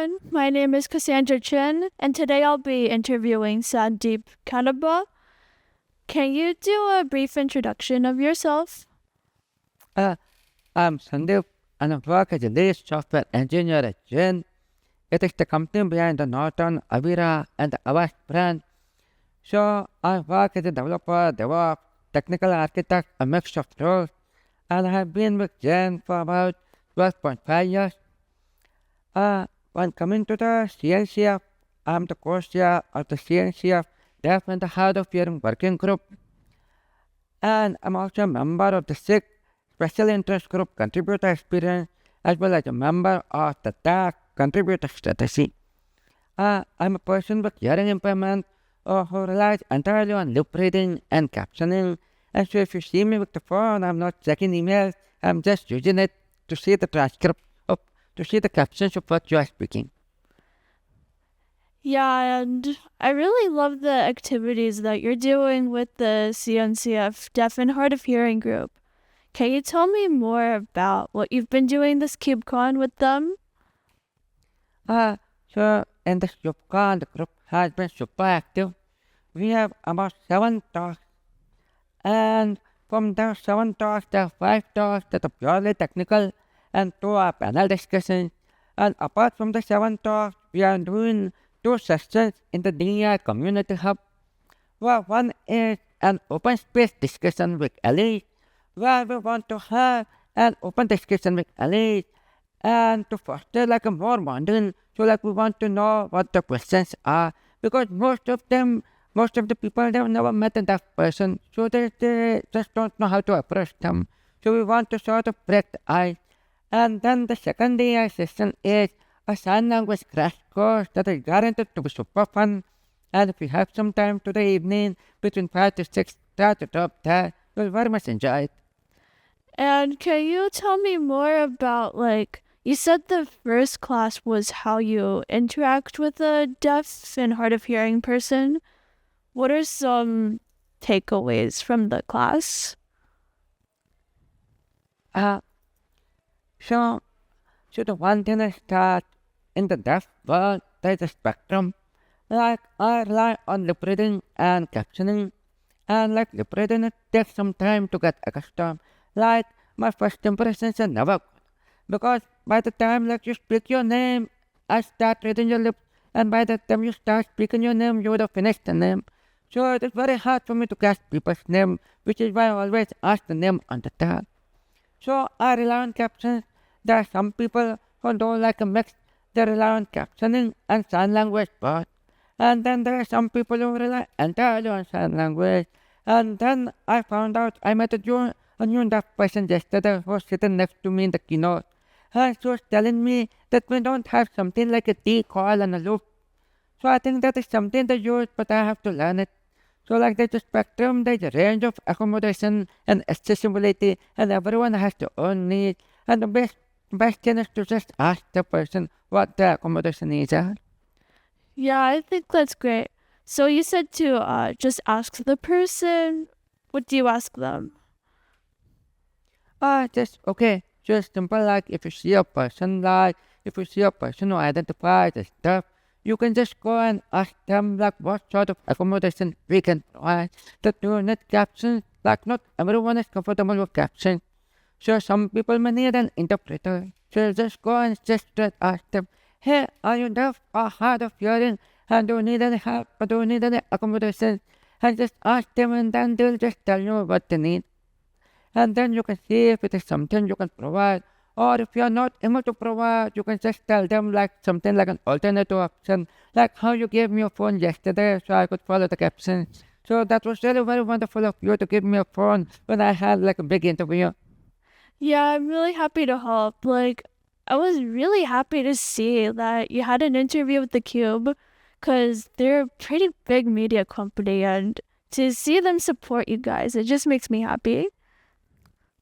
everyone. My name is Cassandra Chin, and today I'll be interviewing Sandeep Kanabar. Can you do a brief introduction of yourself? I'm Sandeep and I work as a lead software engineer at Jen. It is the company behind the Norton, Avira, and the Avast brand. So I work as a developer, DevOps, technical architect, a mix of roles, and I have been with Jen for about 12.5 years. When coming to the CNCF, I'm the co-chair of the CNCF Deaf and the Hard of Hearing Working Group, and I'm also a member of the SIG Special Interest Group Contributor Experience, as well as a member of the TAG Contributor Strategy. I'm a person with hearing impairment who relies entirely on lip reading and captioning, and so if you see me with the phone, I'm not checking emails, I'm just using it to see the transcript, to see the captions of what you are speaking. Yeah, and I really love the activities that you're doing with the CNCF Deaf and Hard of Hearing group. Can you tell me more about what you've been doing this KubeCon with them? So in this KubeCon, the group has been super active. We have about 7 talks, and from those 7 talks, there are 5 talks that are purely technical, and 2 are panel discussions. And apart from the 7 talks, we are doing 2 sessions in the DEI Community Hub, where one is an open space discussion with Allyship, where we want to have an open discussion with Allyship and to foster like a more bonding. So like we want to know what the questions are, because most of the people, they've never met a deaf person, so they just don't know how to approach them. So we want to sort of break the ice. And then the second DI session is a sign language crash course that is guaranteed to be super fun. And if you have some time today evening between 5 to 6, try to drop that. You'll very much enjoy it. And can you tell me more about, you said the first class was how you interact with a deaf and hard of hearing person. What are some takeaways from the class? So the one thing is that in the deaf world, there is a spectrum. Like I rely on lip reading and captioning, and like lip reading, it takes some time to get accustomed. Like my first impressions are never good, because by the time like you speak your name, I start reading your lips, and by the time you start speaking your name, you would have finished the name. So it is very hard for me to catch people's name, which is why I always ask the name on the tag. So I rely on captions. There are some people who don't like a mix. They rely on captioning and sign language both. And then there are some people who rely entirely on sign language. And then I found out I met a new deaf person yesterday who was sitting next to me in the keynote. And she was telling me that we don't have something like a T call and a loop. So I think that is something they use, but I have to learn it. So like there's a spectrum, there's a range of accommodation and accessibility, and everyone has their own needs. And the best thing is to just ask the person what their accommodation needs are. Yeah, I think that's great. So you said to just ask the person. What do you ask them? Just simple like if you see a person who identifies as deaf, you can just go and ask them like what sort of accommodation we can provide. That you need captions, like not everyone is comfortable with captions. So some people may need an interpreter. So just go and just ask them, hey, are you deaf or hard of hearing? And do you need any help or do you need any accommodation? And just ask them and then they'll just tell you what they need. And then you can see if it is something you can provide. Or if you are not able to provide, you can just tell them like something like an alternative option, like how you gave me your phone yesterday so I could follow the captions. So that was really very wonderful of you to give me a phone when I had like a big interview. Yeah, I'm really happy to help. I was really happy to see that you had an interview with the Cube, because they're a pretty big media company, and to see them support you guys, it just makes me happy.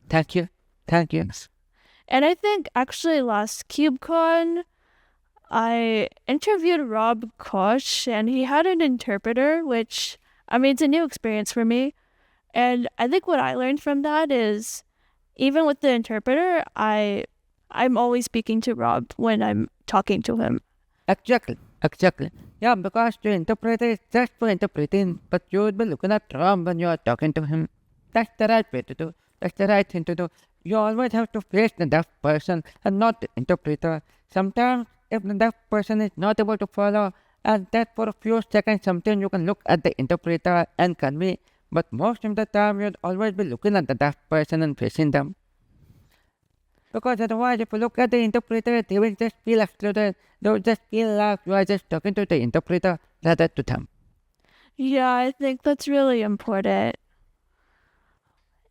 Thank you. Thank you. And I think actually last KubeCon, I interviewed Rob Koch, and he had an interpreter, which, it's a new experience for me. And I think what I learned from that is, even with the interpreter, I'm always speaking to Rob when I'm talking to him. Exactly. Yeah, because the interpreter is just for interpreting, but you would be looking at Trump when you are talking to him. That's the right way to do. That's the right thing to do. You always have to face the deaf person and not the interpreter. Sometimes, if the deaf person is not able to follow, and that for a few seconds, something you can look at the interpreter and convey. But most of the time, you'd always be looking at the deaf person and facing them. Because otherwise, if you look at the interpreter, they will just feel excluded. They will just feel like you are just talking to the interpreter rather to them. Yeah, I think that's really important.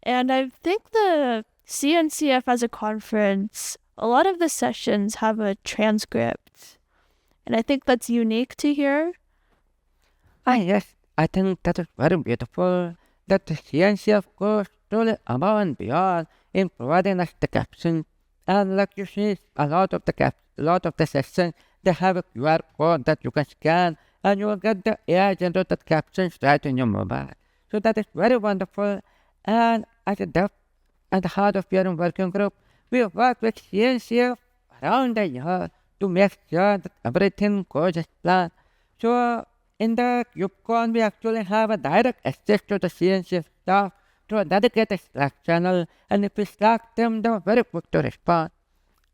And I think the CNCF as a conference, a lot of the sessions have a transcript. And I think that's unique to here. Yes, I think that is very beautiful. That the CNCF goes truly above and beyond in providing us the captions. And like you see, a lot of the sessions, they have a QR code that you can scan, and you will get the AI generated captions right in your mobile. So that is very wonderful. And as a deaf at the heart of your working group, we work with CNCF around the year to make sure that everything goes as planned. So in the KubeCon, we actually have a direct access to the CNCF staff through a dedicated Slack channel, and if we Slack them, they're very quick to respond.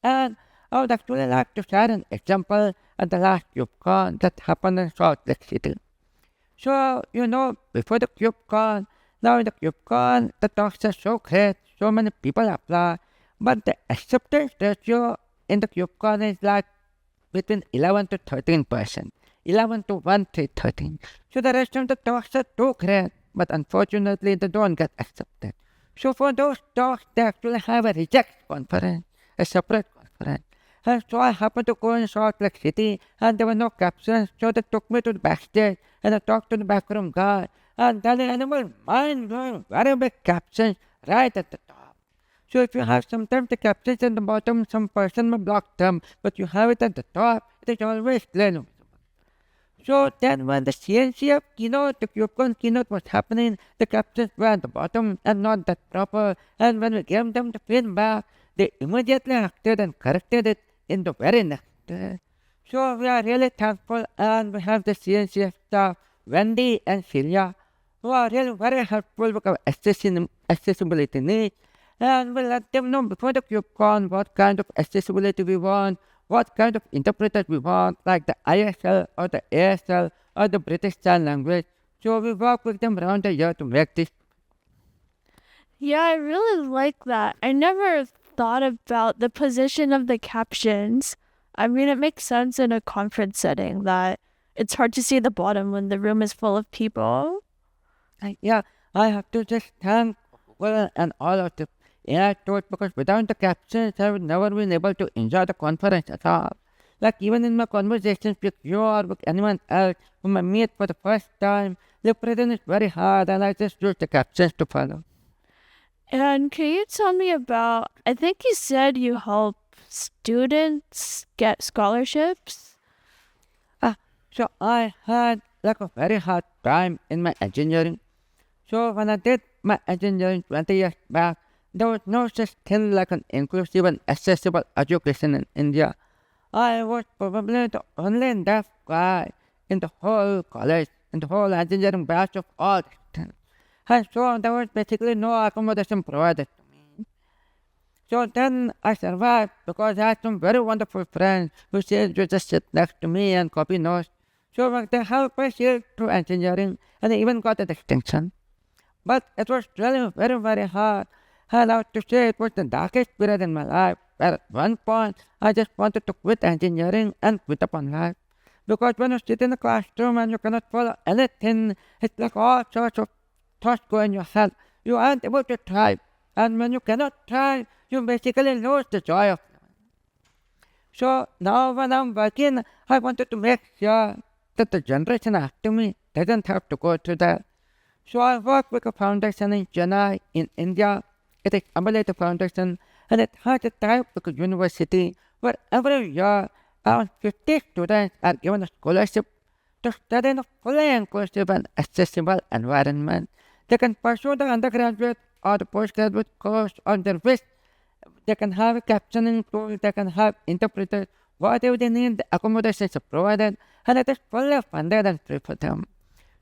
And I would actually like to share an example at the last KubeCon that happened in Salt Lake City. So, before the KubeCon, now in the KubeCon, the talks are so great, so many people apply, but the acceptance ratio in the KubeCon is like between 11 to 13%. 11 to 1 to 13. So the rest of the talks are too great, but unfortunately they don't get accepted. So for those talks, they actually have a reject conference, a separate conference. And so I happened to go in Salt Lake City, and there were no captions, so they took me to the backstage, and I talked to the backroom guy, and then the animal mind-blowing, very big captions right at the top. So if you have sometimes the captions at the bottom, some person may block them, but you have it at the top, it is always clear. So then when the CNCF keynote, the KubeCon keynote was happening, the captions were at the bottom and not that proper. And when we gave them the feedback, they immediately acted and corrected it in the very next day. So we are really thankful, and we have the CNCF staff, Wendy and Celia, who are really very helpful with our accessibility needs. And we let them know before the KubeCon what kind of accessibility we want, what kind of interpreters we want, like the ISL or the ASL or the British Sign Language. So we work with them around the year to make this. Yeah, I really like that. I never thought about the position of the captions. I mean, it makes sense in a conference setting that it's hard to see the bottom when the room is full of people. Yeah, I have to just thank Google and all of the AI tools, because without the captions, I would never been able to enjoy the conference at all. Like even in my conversations with you or with anyone else whom I meet for the first time, the present is very hard, and I just use the captions to follow. And can you tell me about, I think you said you help students get scholarships? So I had like a very hard time in my engineering. So when I did my engineering 20 years back, there was no such thing like an inclusive and accessible education in India. I was probably the only deaf guy in the whole college, in the whole engineering batch of all the students. And so there was basically no accommodation provided to me. So then I survived because I had some very wonderful friends who said you just sit next to me and copy notes. So they helped me see through engineering, and I even got a distinction. But it was really very, very hard. And I have to say it was the darkest period in my life, where at one point I just wanted to quit engineering and quit up on life. Because when you sit in the classroom and you cannot follow anything, it's like all sorts of thoughts go in your head. You aren't able to try. And when you cannot try, you basically lose the joy of it. So now when I'm working, I wanted to make sure that the generation after me doesn't have to go through that. So I work with a foundation in Chennai, in India. It is Allyship Foundation, and it has a type with a university where every year around 50 students are given a scholarship to study in a fully inclusive and accessible environment. They can pursue the undergraduate or the postgraduate course on their wish. They can have a captioning tool, they can have interpreters, whatever they need, the accommodation is provided, and it is fully funded and free for them.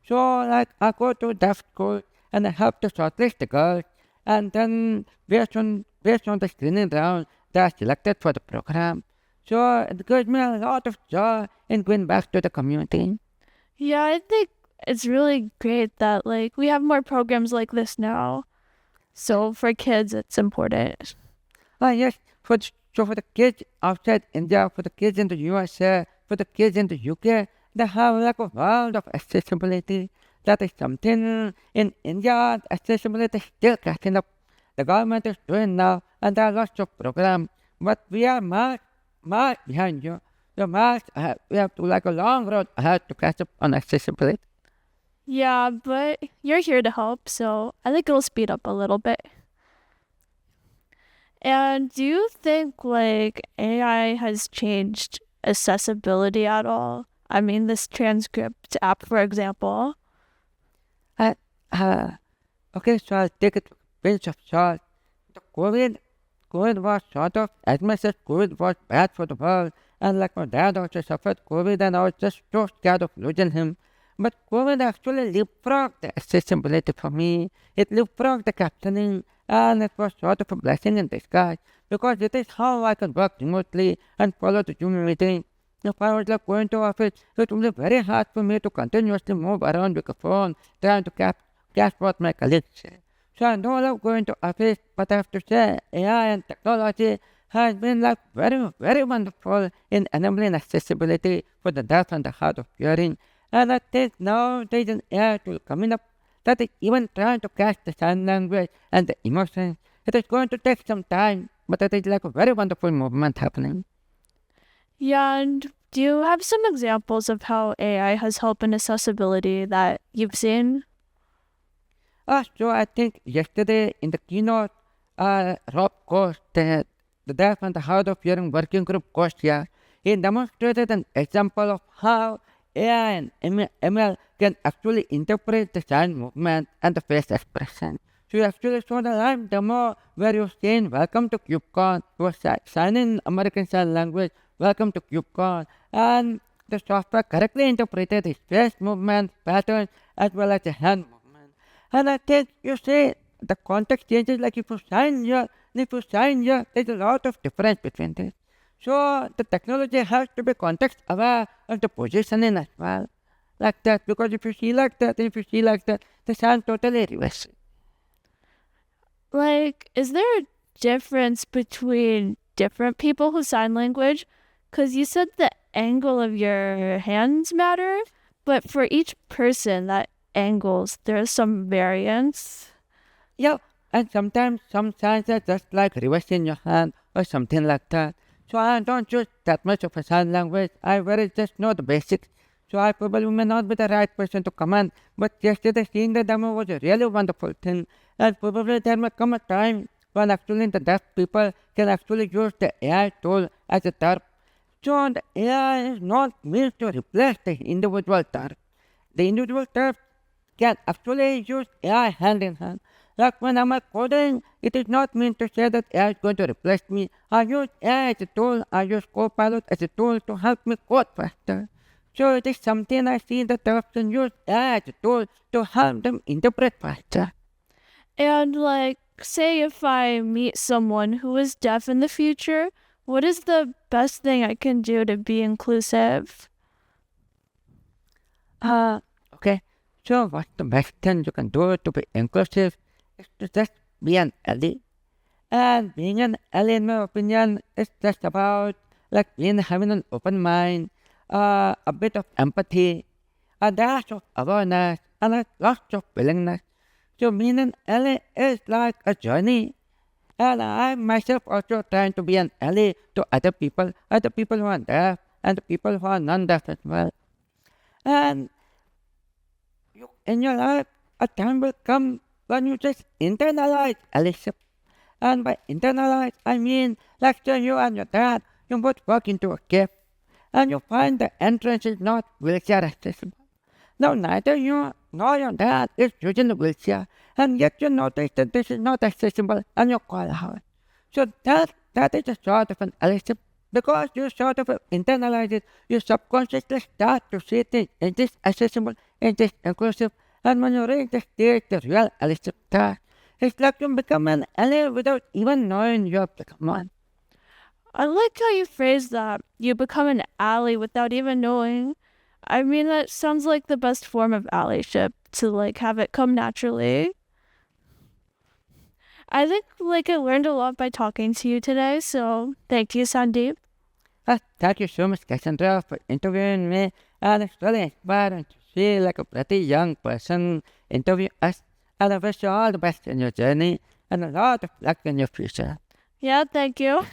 So, like, I go to that school and I help to shortlist the girls, and then based on the screening round, they are selected for the program. So, it gives me a lot of joy in going back to the community. Yeah, I think it's really great that like we have more programs like this now. So for kids, it's important. Yes, for the kids outside India, for the kids in the USA, for the kids in the UK, they have like a world of accessibility. That is something in India, accessibility is still catching up. The government is doing now, and there are lots of programs, but we are much behind you. You're much ahead. We have to like a long road ahead to catch up on accessibility. Yeah, but you're here to help, so I think it'll speed up a little bit. And do you think like AI has changed accessibility at all? I mean, this transcript app, for example. Uh, uh, okay, so I'll take it with a pinch of salt. The COVID was sort of, as much as COVID was bad for the world, and like my dad also suffered COVID, and I was just so scared of losing him. But COVID actually leapfrogged the accessibility for me. It leapfrogged the captioning, and it was sort of a blessing in disguise because it is how I can work remotely and follow the Zoom meeting. If I was like going to office, it would be very hard for me to continuously move around with the phone, trying to catch what my colleagues say. So I don't love going to office, but I have to say AI and technology has been like very, very wonderful in enabling accessibility for the deaf and the hard of hearing. And I think now there is an AI tool coming up that is even trying to catch the sign language and the emotions. It is going to take some time, but it is like a very wonderful movement happening. Yeah, and do you have some examples of how AI has helped in accessibility that you've seen? So I think yesterday in the keynote, Rob Coast, the deaf and the hard of hearing working group coach here, he demonstrated an example of how AI and ML can actually interpret the sign movement and the face expression. So you actually saw the live demo where you're saying, "Welcome to KubeCon." You were signing American Sign Language, "Welcome to KubeCon." And the software correctly interpreted his face movement patterns as well as the hand movement. And I think you see the context changes, like if you sign here, and if you sign here, there's a lot of difference between this. So the technology has to be context aware of the positioning as well. Like that, because if you see like that, if you see like that, the sound totally reverse. Like, is there a difference between different people who sign language? Because you said the angle of your hands matter, but for each person, that angles, there's some variance. Yeah, and sometimes some signs are just like reversing your hand or something like that. So I don't use that much of a sign language. I very just know the basics. So I probably may not be the right person to comment. But yesterday seeing the demo was a really wonderful thing. And probably there may come a time when actually the deaf people can actually use the AI tool as a therapy. So the AI is not meant to replace the individual therapy. The individual therapy can actually use AI hand in hand. Like when I'm coding, it is not meant to say that AI is going to replace me. I use AI as a tool, I use Copilot as a tool to help me code faster. So it is something I see that often use AI as a tool to help them interpret faster. And, like, say if I meet someone who is deaf in the future, what is the best thing I can do to be inclusive? Okay. So what's the best thing you can do to be inclusive is to just be an ally. And being an ally, in my opinion, is just about like having an open mind, a bit of empathy, a dash of awareness, and a lot of willingness. So being an ally is like a journey. And I myself also trying to be an ally to other people who are deaf and the people who are non-deaf as well. And in your life, a time will come when you just internalize Allyship. And by internalize, I mean, like say you and your dad, you both walk into a cave, and you find the entrance is not wheelchair accessible. Now, neither you nor your dad is using the wheelchair, and yet you notice that this is not accessible, and you call out. So that is a sort of an Allyship. Because you sort of internalize it, you subconsciously start to see things in this accessible, in this inclusive, and when you reach the stage, the real Allyship starts. It's like you become an ally without even knowing you have become one. I like how you phrase that. You become an ally without even knowing. I mean, that sounds like the best form of allyship, to like have it come naturally. I think like I learned a lot by talking to you today, so thank you, Sandeep. Thank you so much, Cassandra, for interviewing me, and it's really inspiring to see like a pretty young person interview us. And I wish you all the best in your journey and a lot of luck in your future. Yeah, thank you.